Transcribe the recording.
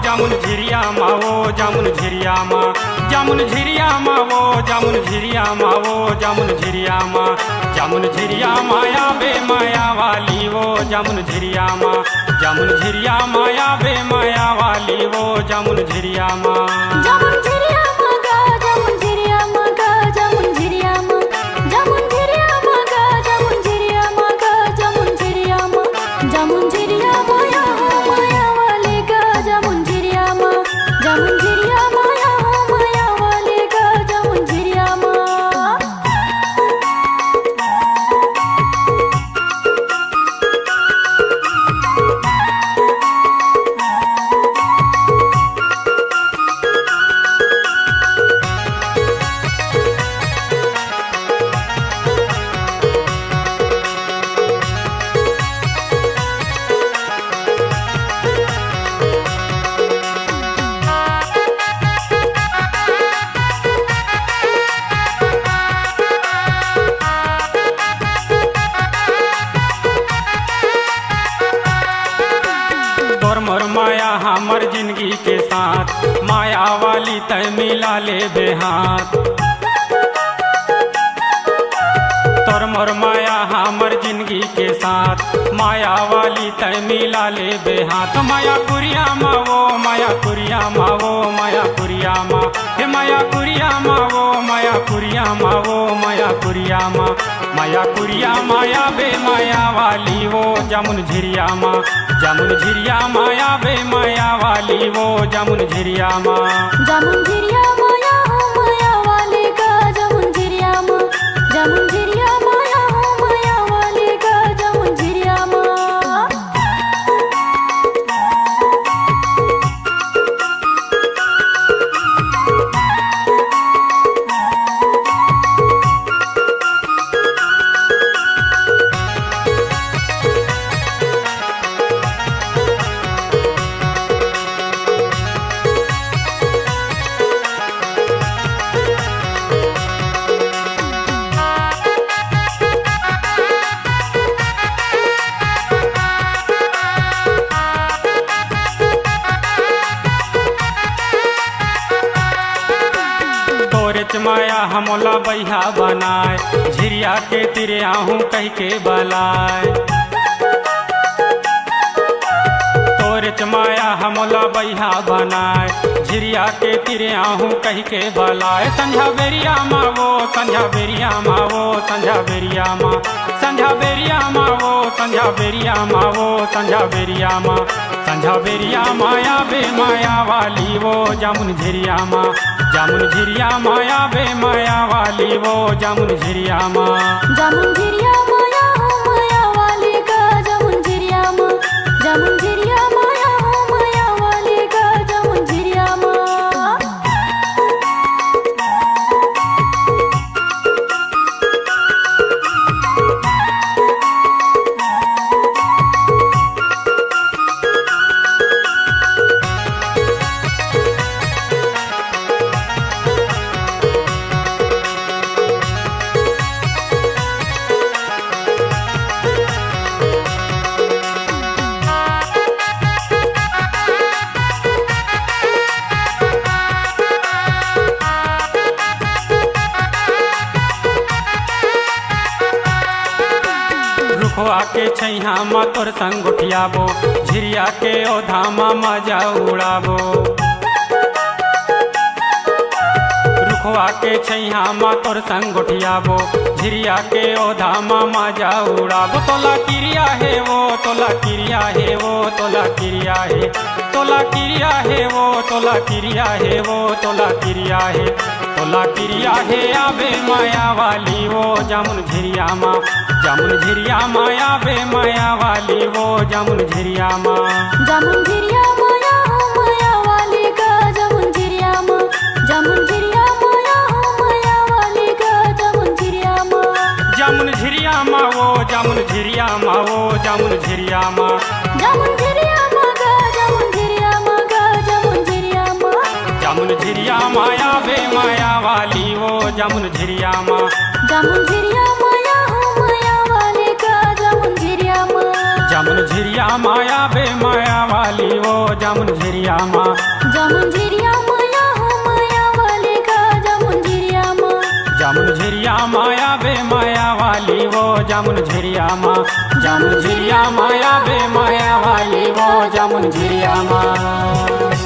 जामुन झिरिया मा वो जामुन झिरिया मा, जामुन झिरिया मा वो जामुन झिरिया मा वो जामुन झिरिया मा, जामुन झिरिया माया बे माया वाली वो जामुन झिरिया मा, जामुन झिरिया माया बे माया वाली वो जामुन झिरिया मा। जामुन झिरिया मा गा जामुन झिरिया मा गा जामुन झिरिया मा, जामुन झिरिया मा गा जामुन झिरिया मा गा जामुन झिरिया मा, जामुन झिरिया माया माया वाले गा जामुन झिरिया मा, जामुन झिरिया माया माया वाले गा जामुन झिरिया मा। तोर मोर माया हमर जिंदगी के साथ, माया वाली तय मिला ले बेहाथ। तोर मोर माया हमर जिंदगी के साथ, माया वाली तय मिला ले बेहाथ। माया कुरिया मा वो माया कुरिया मा वो माया कुरिया मा, हे माया कुरिया मा वो माया कुरिया मा वो माया कुरिया मा, माया कुरिया माया बे माया वाली वो जामुन झिरिया मा, जामुन झिरिया माया बे माया वाली वो जामुन झिरिया मा। जामुन झिरिया माया माया वाले गा जामुन झिरिया मा, जामुन झिरिया माया माया वाले गा जामुन झिरिया मा। माया हमला बैहा बनाए, झिरिया के तिरिया हूँ कह के बलाए। तोरे माया हमला बैहा बनाए, झिरिया के तिरिया हूँ कह के बलाए। संझा बेरिया मा वो संझा बेरिया मा वो संझा बेरिया मा, संझा बेरिया मा वो संझा बेरिया मा वो संझा बेरिया मा, संझा बेरिया माया बे माया वाली वो जामुन झिरिया मा, जामुन झिरिया माया बे माया वाली वो जामुन झिरिया मा। जामुन झिरिया माया माया वाले गा जामुन झिरिया मा, जामुन झिरिया माया माया वाले गा जामुन झिरिया मा। रुखवा के छैहा मा तोर संग उठियाबो, झिरिया के ओधा मा मजा उड़ाबो। रुखवा के छैहा मा तोर संग उठियाबो, झिरिया के ओधा मा मजा उड़ाबो। तोला किरिया है वो तोला किरिया है वो तोला किरिया है, तोला किरिया है वो तोला किरिया है वो तोला किरिया है, तोला किरिया है आबे माया वाली वो जामुन झिरिया मा, जामुन झिरिया माया बे माया वाली वो जामुन झिरिया मा। जामुन झिरिया माया माया वाले गा जामुन झिरिया मा, जामुन झिरिया माया माया वाले गा जामुन झिरिया मा। जामुन झिरिया मा वो जामुन झिरिया मा वो जामुन झिरिया मा, जामुन झिरिया मा गा जामुन झिरिया मा गा जामुन झिरिया मा। जामुन झिरिया माया बे माया वाली वो जामुन झिरिया मा, जामुन झिरिया माया माया वाले गा जामुन झिरिया मा। जामुन झिरिया माया बे माया वाली वो जामुन झिरिया माँ। जामुन झिरिया माया हो माया वाली का जामुन झिरिया माँ। जामुन झिरिया माया बे माया वाली वो जामुन झिरिया माँ। जामुन झिरिया माया बे माया वाली वो जामुन झिरिया माँ।